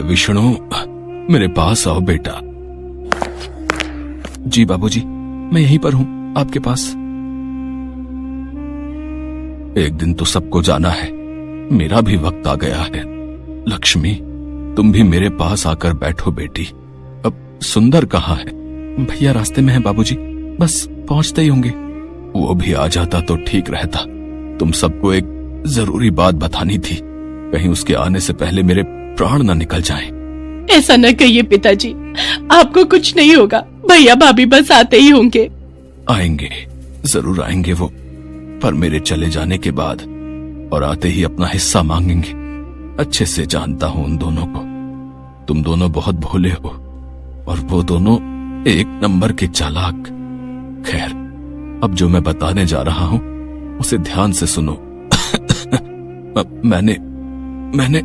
विष्णु, मेरे पास आओ बेटा। जी बाबूजी, मैं यहीं पर हूं, आपके पास। एक दिन तो सबको जाना है, मेरा भी वक्त आ गया है। लक्ष्मी, तुम भी मेरे पास आकर बैठो बेटी। अब सुंदर कहाँ है? भैया रास्ते में है बाबूजी, बस पहुंचते ही होंगे। वो भी आ जाता तो ठीक रहता। तुम सबको एक जरूरी बात बतानी थी, कहीं उसके आने से पहले मेरे प्राण न निकल जाएं। ऐसा न कहिए पिताजी, आपको कुछ नहीं होगा। भैया भाभी बस आते ही होंगे। आएंगे, जरूर आएंगे वो, पर मेरे चले जाने के बाद और आते ही अपना हिस्सा मांगेंगे। अच्छे से जानता हूं उन दोनों को। तुम दोनों बहुत भोले हो और वो दोनों एक नंबर के चालाक। खैर, अब जो मैं बताने जा रहा हूं उसे ध्यान से सुनो। मैंने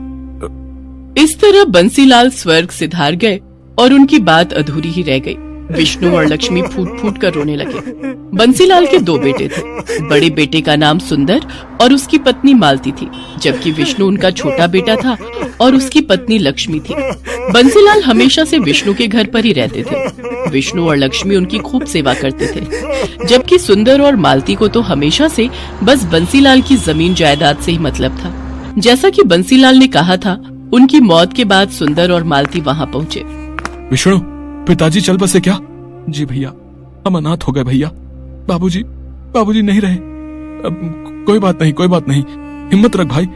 इस तरह बंसीलाल स्वर्ग से धार गए और उनकी बात अधूरी ही रह गई। विष्णु और लक्ष्मी फूट फूट कर रोने लगे। बंसीलाल के दो बेटे थे। बड़े बेटे का नाम सुंदर और उसकी पत्नी मालती थी, जबकि विष्णु उनका छोटा बेटा था और उसकी पत्नी लक्ष्मी थी। बंसीलाल हमेशा से विष्णु के घर पर ही रहते थे। विष्णु और लक्ष्मी उनकी खूब सेवा करते थे, जबकि सुंदर और मालती को तो हमेशा से बस बंसीलाल की जमीन जायदाद से ही मतलब था। जैसा कि बंसीलाल ने कहा था, उनकी मौत के बाद सुंदर और मालती वहाँ पहुँचे। विष्णु, पिताजी चल बसे क्या? जी भैया, हम अनाथ हो गए भैया। बाबूजी नहीं रहे। कोई बात नहीं, हिम्मत रख भाई।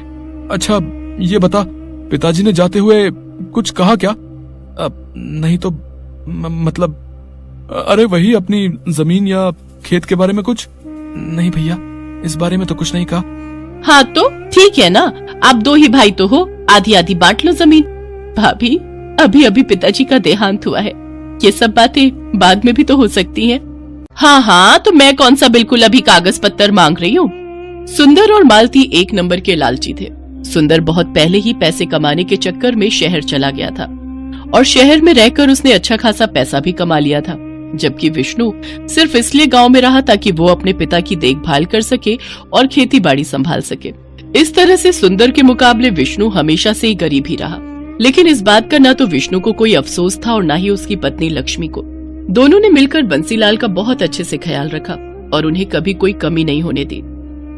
अच्छा ये बता, पिताजी ने जाते हुए कुछ कहा क्या? नहीं तो मतलब, अरे वही अपनी जमीन या खेत के बारे में कुछ? नहीं भैया, इस बारे में तो कुछ नहीं कहा। हाँ तो ठीक है ना, आप दो ही भाई तो हो, आधी आधी बांट लो जमीन। भाभी, अभी अभी पिताजी का देहांत हुआ है, ये सब बातें बाद में भी तो हो सकती हैं। हाँ, तो मैं कौन सा बिल्कुल अभी कागज पत्तर मांग रही हूँ। सुंदर और मालती एक नंबर के लालची थे। सुंदर बहुत पहले ही पैसे कमाने के चक्कर में शहर चला गया था और शहर में रहकर उसने अच्छा खासा पैसा भी कमा लिया था, जबकि विष्णु सिर्फ इसलिए गांव में रहा ताकि वो अपने पिता की देखभाल कर सके और खेती बाड़ी संभाल सके। इस तरह से सुंदर के मुकाबले विष्णु हमेशा से ही गरीब ही रहा। लेकिन इस बात का न तो विष्णु को कोई अफसोस था और न ही उसकी पत्नी लक्ष्मी को। दोनों ने मिलकर बंसीलाल का बहुत अच्छे से ख्याल रखा और उन्हें कभी कोई कमी नहीं होने दी।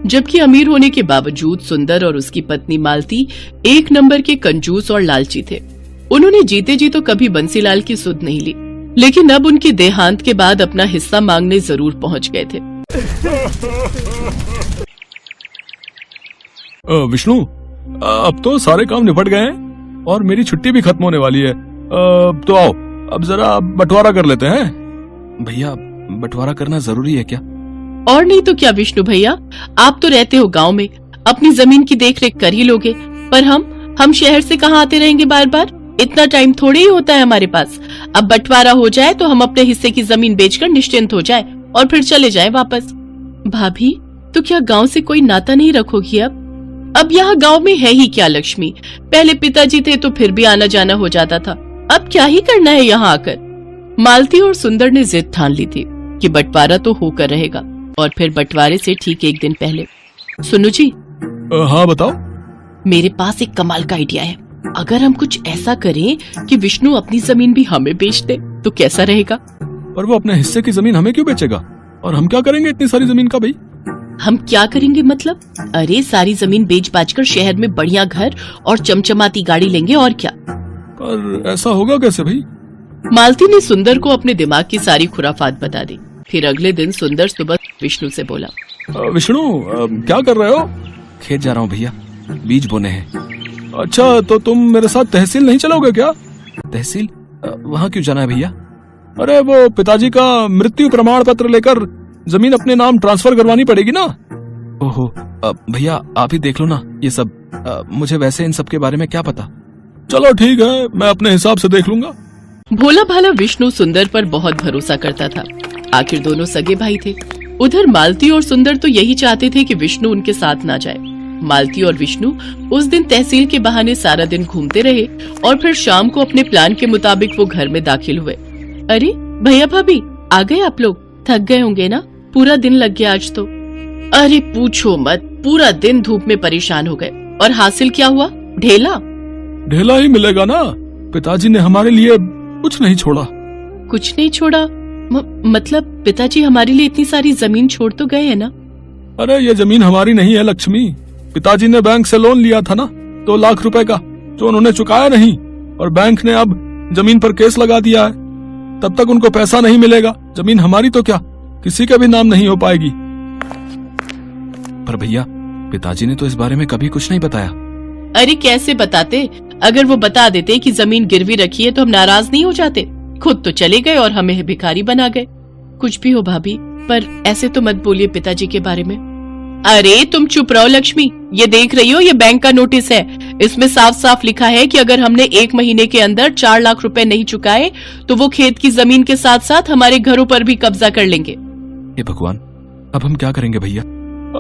जबकि अमीर होने के बावजूद सुंदर और उसकी पत्नी मालती एक नंबर के कंजूस और लालची थे। उन्होंने जीते जी तो कभी बंसीलाल की सुध नहीं ली, लेकिन अब उनके देहांत के बाद अपना हिस्सा मांगने जरूर पहुंच गए थे। विष्णु, अब तो सारे काम निपट गए हैं और मेरी छुट्टी भी खत्म होने वाली है। तो आओ, अब जरा बंटवारा कर लेते हैं। भैया, बंटवारा करना जरूरी है क्या? और नहीं तो क्या विष्णु भैया, आप तो रहते हो गांव में, अपनी जमीन की देखरेख कर ही लोगे, पर हम शहर से कहाँ आते रहेंगे बार बार? इतना टाइम थोड़े ही होता है हमारे पास। अब बंटवारा हो जाए तो हम अपने हिस्से की जमीन बेचकर निश्चिंत हो जाए और फिर चले जाए वापस। भाभी, तो क्या गांव से कोई नाता नहीं रखोगी? अब यहाँ गांव में है ही क्या लक्ष्मी? पहले पिताजी थे तो फिर भी आना जाना हो जाता था, अब क्या ही करना है यहाँ आकर? मालती और सुंदर ने जिद ठान ली थी कि बंटवारा तो होकर रहेगा। और फिर बंटवारे से ठीक एक दिन पहले, सुनो जी। हाँ बताओ। मेरे पास एक कमाल का आइडिया है। अगर हम कुछ ऐसा करें कि विष्णु अपनी जमीन भी हमें बेच दे तो कैसा रहेगा? पर वो अपने हिस्से की जमीन हमें क्यों बेचेगा? और हम क्या करेंगे इतनी सारी जमीन का भाई? हम क्या करेंगे मतलब? अरे सारी जमीन बेच बाच कर शहर में बढ़िया घर और चमचमाती गाड़ी लेंगे, और क्या। पर ऐसा होगा कैसे भाई? मालती ने सुंदर को अपने दिमाग की सारी खुराफात बता दी। फिर अगले दिन सुंदर सुबह विष्णु से बोला, विष्णु, क्या कर रहे हो? खेत जा रहा हूँ भैया, बीज बोने हैं। अच्छा, तो तुम मेरे साथ तहसील नहीं चलोगे क्या? तहसील? वहाँ क्यों जाना है भैया? अरे वो पिताजी का मृत्यु प्रमाण पत्र लेकर जमीन अपने नाम ट्रांसफर करवानी पड़ेगी ना। ओहो, भैया आप ही देख लो ना ये सब, मुझे वैसे इन सब के बारे में क्या पता। चलो ठीक है, मैं अपने हिसाब से देख लूंगा। भोला भाला विष्णु सुंदर पर बहुत भरोसा करता था। आखिर दोनों सगे भाई थे। उधर मालती और सुंदर तो यही चाहते थे कि विष्णु उनके साथ ना जाए। मालती और विष्णु उस दिन तहसील के बहाने सारा दिन घूमते रहे और फिर शाम को अपने प्लान के मुताबिक वो घर में दाखिल हुए। अरे भैया भाभी, आ गए आप लोग? थक गए होंगे ना, पूरा दिन लग गया आज तो। अरे पूछो मत, पूरा दिन धूप में परेशान हो गए। और हासिल क्या हुआ? ढेला। ढेला ही मिलेगा ना। पिताजी ने हमारे लिए कुछ नहीं छोड़ा। कुछ नहीं छोड़ा? मतलब पिताजी हमारे लिए इतनी सारी जमीन छोड़ तो गए हैं ना? अरे ये जमीन हमारी नहीं है लक्ष्मी। पिताजी ने बैंक से लोन लिया था ना 2 लाख रुपए का, जो उन्होंने चुकाया नहीं, और बैंक ने अब जमीन पर केस लगा दिया है। तब तक उनको पैसा नहीं मिलेगा। जमीन हमारी तो क्या, किसी के भी नाम नहीं हो पाएगी। पर भैया, पिताजी ने तो इस बारे में कभी कुछ नहीं बताया। अरे कैसे बताते? अगर वो बता देते कि जमीन गिरवी रखी है तो हम नाराज नहीं हो जाते। खुद तो चले गए और हमें भिखारी बना गए। कुछ भी हो भाभी, पर ऐसे तो मत बोलिए पिताजी के बारे में। अरे तुम चुप रहो लक्ष्मी। ये देख रही हो, ये बैंक का नोटिस है। इसमें साफ साफ लिखा है कि अगर हमने 1 महीने के अंदर 4 लाख रुपए नहीं चुकाए तो वो खेत की जमीन के साथ साथ हमारे घरों पर भी कब्जा कर लेंगे। हे भगवान, अब हम क्या करेंगे भैया?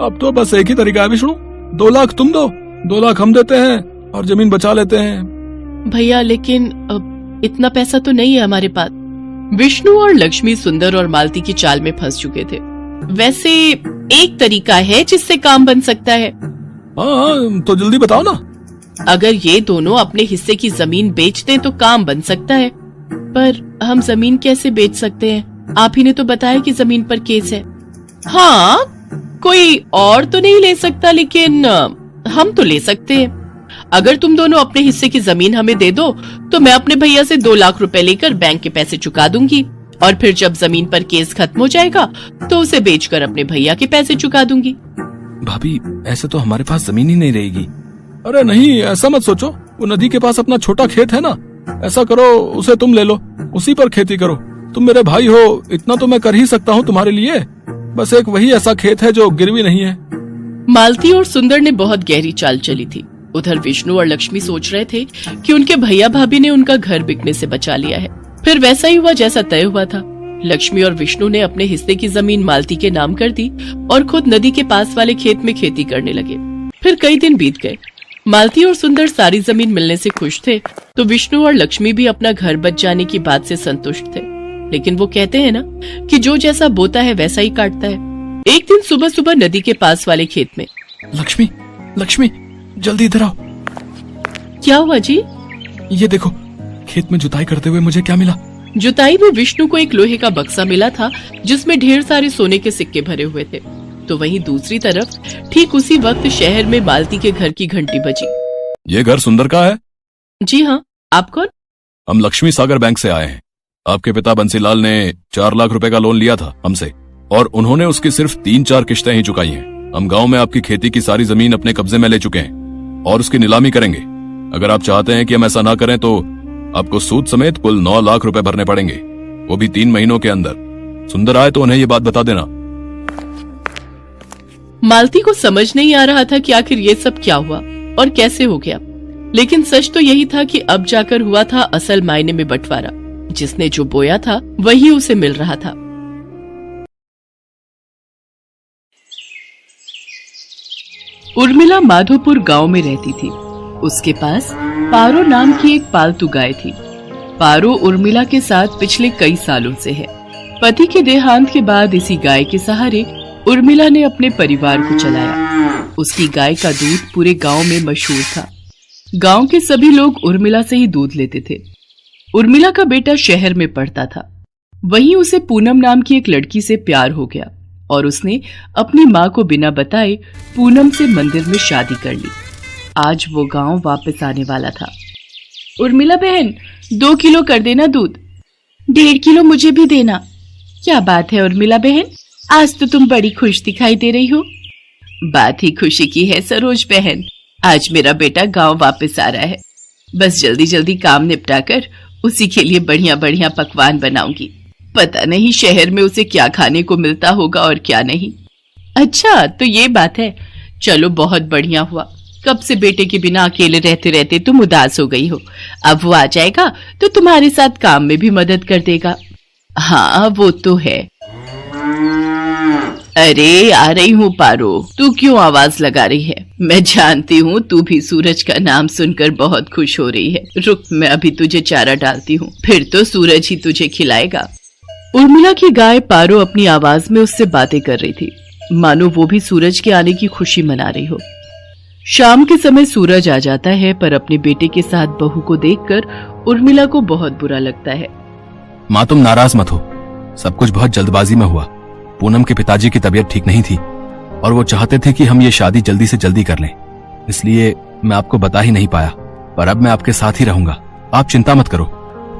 अब तो बस एक ही तरीका है विष्णु, 2 लाख तुम दो, 2 लाख हम देते हैं और जमीन बचा लेते हैं। भैया लेकिन इतना पैसा तो नहीं है हमारे पास। विष्णु और लक्ष्मी सुंदर और मालती की चाल में फंस चुके थे। वैसे एक तरीका है जिससे काम बन सकता है। हाँ, तो जल्दी बताओ ना। अगर ये दोनों अपने हिस्से की जमीन बेच दें तो काम बन सकता है। पर हम जमीन कैसे बेच सकते हैं? आप ही ने तो बताया कि जमीन पर केस है। हाँ, कोई और तो नहीं ले सकता, लेकिन हम तो ले सकते हैं। अगर तुम दोनों अपने हिस्से की जमीन हमें दे दो तो मैं अपने भैया से 2 लाख रुपए लेकर बैंक के पैसे चुका दूंगी, और फिर जब जमीन पर केस खत्म हो जाएगा तो उसे बेचकर अपने भैया के पैसे चुका दूंगी। भाभी, ऐसे तो हमारे पास जमीन ही नहीं रहेगी। अरे नहीं, ऐसा मत सोचो। वो नदी के पास अपना छोटा खेत है ना, ऐसा करो उसे तुम ले लो, उसी पर खेती करो। तुम मेरे भाई हो, इतना तो मैं कर ही सकता हूँ तुम्हारे लिए। बस एक वही ऐसा खेत है जो गिरवी नहीं है। मालती और सुंदर ने बहुत गहरी चाल चली थी। उधर विष्णु और लक्ष्मी सोच रहे थे कि उनके भैया भाभी ने उनका घर बिकने से बचा लिया है। फिर वैसा ही हुआ जैसा तय हुआ था। लक्ष्मी और विष्णु ने अपने हिस्से की जमीन मालती के नाम कर दी और खुद नदी के पास वाले खेत में खेती करने लगे। फिर कई दिन बीत गए। मालती और सुंदर सारी जमीन मिलने से खुश थे, तो विष्णु और लक्ष्मी भी अपना घर बच जाने की बात से संतुष्ट थे। लेकिन वो कहते हैं ना कि जो जैसा बोता है वैसा ही काटता है। एक दिन सुबह सुबह नदी के पास वाले खेत में, लक्ष्मी, लक्ष्मी, जल्दी इधर आओ। क्या हुआ जी? ये देखो, खेत में जुताई करते हुए मुझे क्या मिला। जुताई में विष्णु को एक लोहे का बक्सा मिला था जिसमें ढेर सारे सोने के सिक्के भरे हुए थे। तो वहीं दूसरी तरफ ठीक उसी वक्त शहर में मालती के घर की घंटी बजी। ये घर सुंदर का है? जी हाँ, आप कौन? हम लक्ष्मी सागर बैंक से आए हैं। आपके पिता बंसीलाल ने 4 लाख रुपए का लोन लिया था हमसे, और उन्होंने उसकी सिर्फ 3-4 किश्तें ही चुकाई हैं। हम गांव में आपकी खेती की सारी जमीन अपने कब्जे में ले चुके हैं और उसकी नीलामी करेंगे। अगर आप चाहते हैं कि हम ऐसा ना करें तो आपको सूद समेत कुल 9 लाख रुपए भरने पड़ेंगे, वो भी 3 महीनों के अंदर। सुंदर आए तो उन्हें ये बात बता देना। मालती को समझ नहीं आ रहा था कि आखिर ये सब क्या हुआ और कैसे हो गया, लेकिन सच तो यही था कि अब जाकर हुआ था असल मायने में बंटवारा। जिसने जो बोया था वही उसे मिल रहा था। उर्मिला माधोपुर गांव में रहती थी। उसके पास पारो नाम की एक पालतू गाय थी। पारो उर्मिला के साथ पिछले कई सालों से है। पति के देहांत के बाद इसी गाय के सहारे उर्मिला ने अपने परिवार को चलाया। उसकी गाय का दूध पूरे गांव में मशहूर था। गांव के सभी लोग उर्मिला से ही दूध लेते थे। उर्मिला का बेटा शहर में पढ़ता था। वहीं उसे पूनम नाम की एक लड़की से प्यार हो गया और उसने अपनी माँ को बिना बताए पूनम से मंदिर में शादी कर ली। आज वो गांव वापस आने वाला था। उर्मिला बहन, 2 किलो कर देना दूध। 1.5 किलो मुझे भी देना। क्या बात है उर्मिला बहन, आज तो तुम बड़ी खुश दिखाई दे रही हो। बात ही खुशी की है सरोज बहन, आज मेरा बेटा गांव वापस आ रहा है। बस जल्दी जल्दी काम निपटा कर उसी के लिए बढ़िया बढ़िया पकवान बनाऊंगी। पता नहीं शहर में उसे क्या खाने को मिलता होगा और क्या नहीं। अच्छा तो ये बात है, चलो बहुत बढ़िया हुआ। कब से बेटे के बिना अकेले रहते रहते तुम उदास हो गई हो। अब वो आ जाएगा तो तुम्हारे साथ काम में भी मदद कर देगा। हाँ वो तो है। अरे आ रही हूँ पारो, तू क्यों आवाज लगा रही है? मैं जानती हूँ तू भी सूरज का नाम सुनकर बहुत खुश हो रही है। रुक, मैं अभी तुझे चारा डालती हूँ, फिर तो सूरज ही तुझे खिलाएगा। उर्मिला की गाय पारो अपनी आवाज में उससे बातें कर रही थी, मानो वो भी सूरज के आने की खुशी मना रही हो। शाम के समय सूरज आ जाता है, पर अपने बेटे के साथ बहू को देखकर उर्मिला को बहुत बुरा लगता है। माँ तुम नाराज मत हो, सब कुछ बहुत जल्दबाजी में हुआ। पूनम के पिताजी की तबीयत ठीक नहीं थी और वो चाहते थे कि हम ये शादी जल्दी से जल्दी कर लें, इसलिए मैं आपको बता ही नहीं पाया, पर अब मैं आपके साथ ही रहूंगा, आप चिंता मत करो।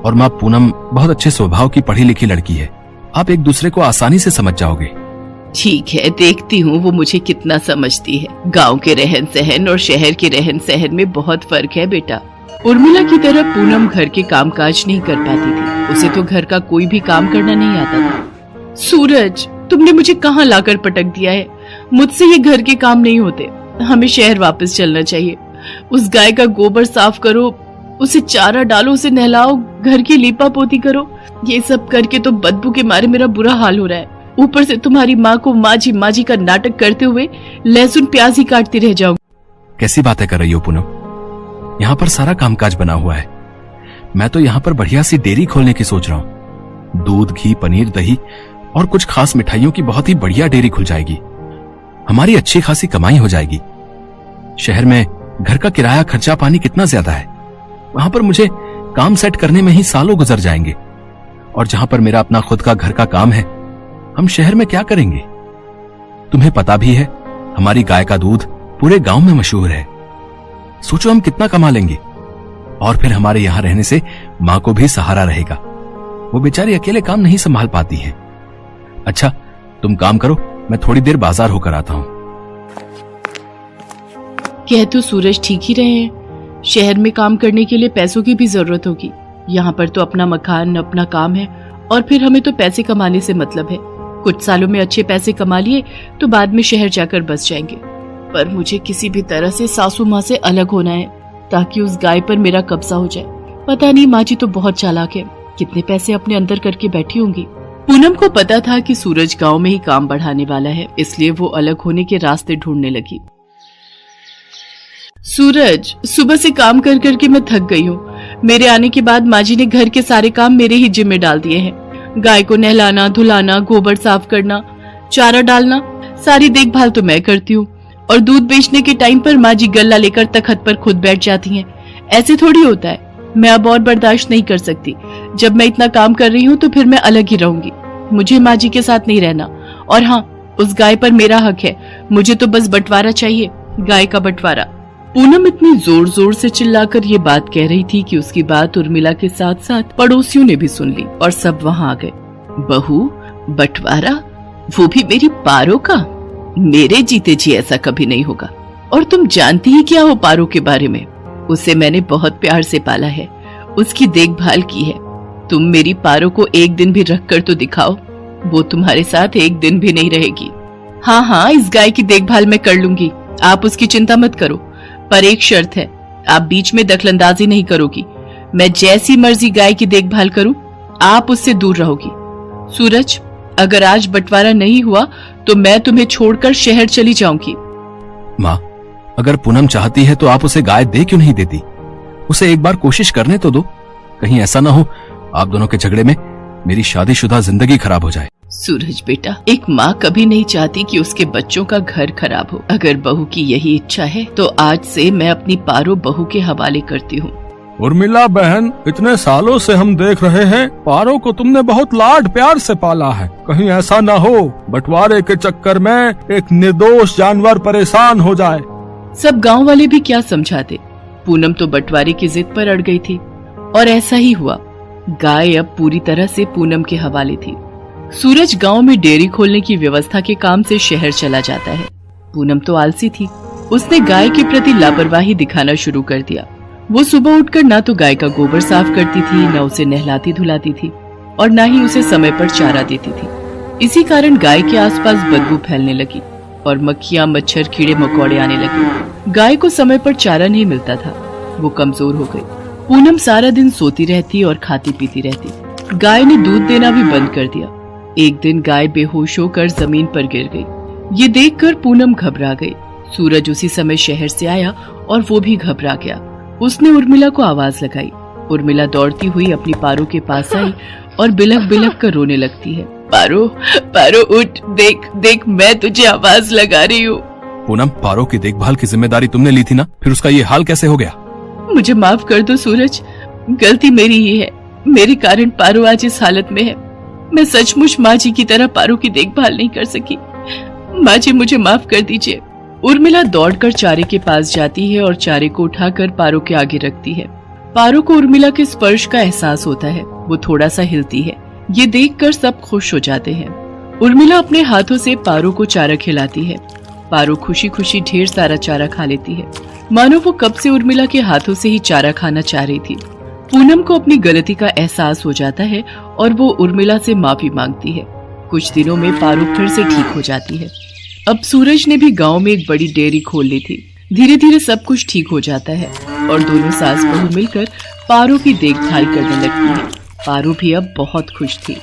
और माँ पूनम बहुत अच्छे स्वभाव की पढ़ी लिखी लड़की है, आप एक दूसरे को आसानी से समझ जाओगे। ठीक है, देखती हूँ वो मुझे कितना समझती है। गांव के रहन सहन और शहर के रहन सहन में बहुत फर्क है बेटा। उर्मिला की तरह पूनम घर के कामकाज नहीं कर पाती थी, उसे तो घर का कोई भी काम करना नहीं आता था। सूरज, तुमने मुझे कहाँ लाकर पटक दिया है? मुझसे ये घर के काम नहीं होते, हमें शहर वापस चलना चाहिए। उस गाय का गोबर साफ करो, उसे चारा डालो, उसे नहलाओ, घर की लीपा पोती करो। ये सब करके तो बदबू के मारे मेरा बुरा हाल हो रहा है। ऊपर से तुम्हारी माँ को माँ जी का नाटक करते हुए लहसुन प्याज ही काटती रह जाऊंगी। कैसी बातें कर रही हो पूनम, यहाँ पर सारा कामकाज बना हुआ है। मैं तो यहाँ पर बढ़िया सी डेयरी खोलने की सोच रहा हूँ। दूध, घी, पनीर, दही और कुछ खास मिठाइयों की बहुत ही बढ़िया डेयरी खुल जाएगी। हमारी अच्छी खासी कमाई हो जाएगी। शहर में घर का किराया, खर्चा पानी कितना ज्यादा है, वहां पर मुझे काम सेट करने में ही सालों गुजर जाएंगे। और जहां पर मेरा अपना खुद का घर का काम है, हम शहर में क्या करेंगे? तुम्हें पता भी है हमारी गाय का दूध पूरे गांव में मशहूर है। सोचो हम कितना कमा लेंगे, और फिर हमारे यहां रहने से मां को भी सहारा रहेगा। वो बेचारी अकेले काम नहीं संभाल पाती है। अच्छा तुम काम करो, मैं थोड़ी देर बाजार होकर आता हूं। कह तो सूरज ठीक ही रहे हैं, शहर में काम करने के लिए पैसों की भी जरूरत होगी। यहाँ पर तो अपना मकान, अपना काम है, और फिर हमें तो पैसे कमाने से मतलब है। कुछ सालों में अच्छे पैसे कमा लिए तो बाद में शहर जाकर बस जाएंगे। पर मुझे किसी भी तरह से सासू माँ से अलग होना है, ताकि उस गाय पर मेरा कब्जा हो जाए। पता नहीं, माँ जी तो बहुत चालाक है, कितने पैसे अपने अंदर करके बैठी होंगी। पूनम को पता था कि सूरज गांव में ही काम बढ़ाने वाला है, इसलिए वो अलग होने के रास्ते ढूंढने लगी। सूरज, सुबह से काम कर करके मैं थक गई हूँ। मेरे आने के बाद माँ जी ने घर के सारे काम मेरे ही जिम्मे डाल दिए हैं। गाय को नहलाना, धुलाना, गोबर साफ करना, चारा डालना, सारी देखभाल तो मैं करती हूँ। और दूध बेचने के टाइम पर माँ जी गल्ला लेकर तखत पर खुद बैठ जाती हैं। ऐसे थोड़ी होता है। मैं अब और बर्दाश्त नहीं कर सकती। जब मैं इतना काम कर रही हूँ तो फिर मैं अलग ही रहूंगी। मुझे माँ जी के साथ नहीं रहना। और हाँ, उस गाय पर मेरा हक है, मुझे तो बस बंटवारा चाहिए, गाय का बंटवारा। पूनम इतनी जोर जोर से चिल्लाकर ये बात कह रही थी कि उसकी बात उर्मिला के साथ साथ पड़ोसियों ने भी सुन ली और सब वहाँ आ गए। बहू, बंटवारा, वो भी मेरी पारो का? मेरे जीते जी ऐसा कभी नहीं होगा। और तुम जानती ही क्या हो पारो के बारे में? उसे मैंने बहुत प्यार से पाला है, उसकी देखभाल की है। तुम मेरी पारो को एक दिन भी रख कर तो दिखाओ, वो तुम्हारे साथ एक दिन भी नहीं रहेगी। हाँ हाँ, इस गाय की देखभाल मैं कर लूंगी, आप उसकी चिंता मत करो। पर एक शर्त है, आप बीच में दखलंदाजी नहीं करोगी। मैं जैसी मर्जी गाय की देखभाल करूं, आप उससे दूर रहोगी। सूरज, अगर आज बंटवारा नहीं हुआ तो मैं तुम्हें छोड़कर शहर चली जाऊंगी। माँ, अगर पूनम चाहती है तो आप उसे गाय दे क्यों नहीं देती? उसे एक बार कोशिश करने तो दो। कहीं ऐसा ना हो आप दोनों के झगड़े में मेरी शादीशुदा जिंदगी खराब हो जाए। सूरज बेटा, एक माँ कभी नहीं चाहती कि उसके बच्चों का घर खराब हो। अगर बहू की यही इच्छा है तो आज से मैं अपनी पारो बहू के हवाले करती हूँ। उर्मिला बहन, इतने सालों से हम देख रहे हैं पारो को तुमने बहुत लाड प्यार से पाला है। कहीं ऐसा ना हो बंटवारे के चक्कर में एक निर्दोष जानवर परेशान हो जाए। सब गांव वाले भी क्या समझाते। पूनम तो बंटवारे की जिद पर अड़ गई थी और ऐसा ही हुआ। गाय अब पूरी तरह से पूनम के हवाले थी। सूरज गांव में डेयरी खोलने की व्यवस्था के काम से शहर चला जाता है। पूनम तो आलसी थी, उसने गाय के प्रति लापरवाही दिखाना शुरू कर दिया। वो सुबह उठकर ना तो गाय का गोबर साफ करती थी, न उसे नहलाती धुलाती थी और न ही उसे समय पर चारा देती थी। इसी कारण गाय के आसपास बदबू फैलने लगी और मक्खियां, मच्छर, कीड़े मकोड़े आने लगे। गाय को समय पर चारा नहीं मिलता था, वो कमजोर हो गई। पूनम सारा दिन सोती रहती और खाती पीती रहती। गाय ने दूध देना भी बंद कर दिया। एक दिन गाय बेहोश होकर जमीन पर गिर गई। ये देखकर पूनम घबरा गई। सूरज उसी समय शहर से आया और वो भी घबरा गया। उसने उर्मिला को आवाज लगाई। उर्मिला दौड़ती हुई अपनी पारो के पास आई और बिलख बिलख कर रोने लगती है। पारो, पारो उठ, देख देख, मैं तुझे आवाज लगा रही हूँ। पूनम, पारो की देखभाल की जिम्मेदारी तुमने ली थी ना, फिर उसका ये हाल कैसे हो गया? मुझे माफ कर दो सूरज, गलती मेरी ही है। मेरे कारण पारो आज इस हालत में है। मैं सचमुच माँ जी की तरह पारो की देखभाल नहीं कर सकी। माँ जी, मुझे माफ कर दीजिए। उर्मिला दौड़कर चारे के पास जाती है और चारे को उठाकर पारो के आगे रखती है। पारो को उर्मिला के स्पर्श का एहसास होता है। वो थोड़ा सा हिलती है। ये देखकर सब खुश हो जाते हैं। उर्मिला अपने हाथों से पारो को चारा खिलाती है। पारो खुशी खुशी ढेर सारा चारा खा लेती है, मानो वो कब से उर्मिला के हाथों से ही चारा खाना चाह रही थी। पूनम को अपनी गलती का एहसास हो जाता है और वो उर्मिला से माफी मांगती है। कुछ दिनों में पारो फिर से ठीक हो जाती है। अब सूरज ने भी गांव में एक बड़ी डेयरी खोल ली थी। धीरे धीरे सब कुछ ठीक हो जाता है और दोनों सास बहू मिलकर पारो की देखभाल करने लगती है। पारो भी अब बहुत खुश थी।